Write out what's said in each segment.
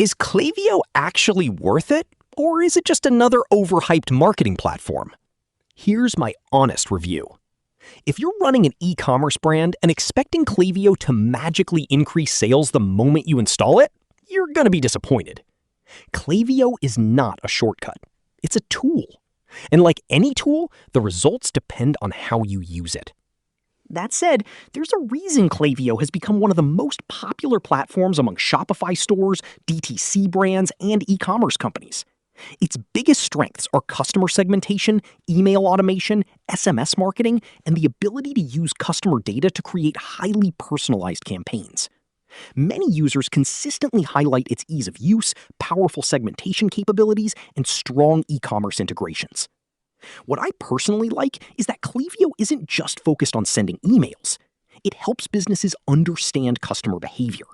Is Klaviyo actually worth it, or is it just another overhyped marketing platform? Here's my honest review. If you're running an e-commerce brand and expecting Klaviyo to magically increase sales the moment you install it, you're going to be disappointed. Klaviyo is not a shortcut. It's a tool. And like any tool, the results depend on how you use it. That said, there's a reason Klaviyo has become one of the most popular platforms among Shopify stores, DTC brands, and e-commerce companies. Its biggest strengths are customer segmentation, email automation, SMS marketing, and the ability to use customer data to create highly personalized campaigns. Many users consistently highlight its ease of use, powerful segmentation capabilities, and strong e-commerce integrations. What I personally like is that Klaviyo isn't just focused on sending emails. It helps businesses understand customer behavior.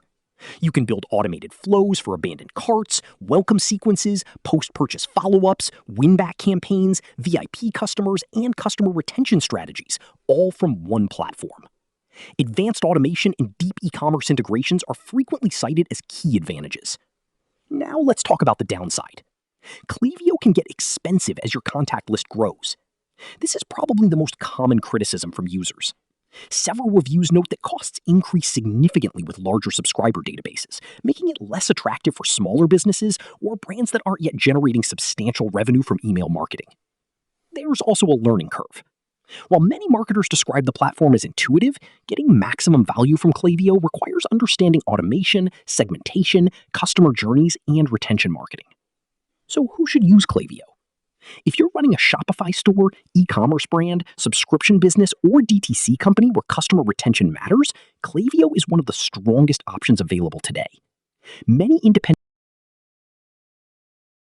You can build automated flows for abandoned carts, welcome sequences, post-purchase follow-ups, win-back campaigns, VIP customers, and customer retention strategies, all from one platform. Advanced automation and deep e-commerce integrations are frequently cited as key advantages. Now let's talk about the downside. Klaviyo can get expensive as your contact list grows. This is probably the most common criticism from users. Several reviews note that costs increase significantly with larger subscriber databases, making it less attractive for smaller businesses or brands that aren't yet generating substantial revenue from email marketing. There's also a learning curve. While many marketers describe the platform as intuitive, getting maximum value from Klaviyo requires understanding automation, segmentation, customer journeys, and retention marketing. So who should use Klaviyo? If you're running a Shopify store, e-commerce brand, subscription business, or DTC company where customer retention matters, Klaviyo is one of the strongest options available today. Many independent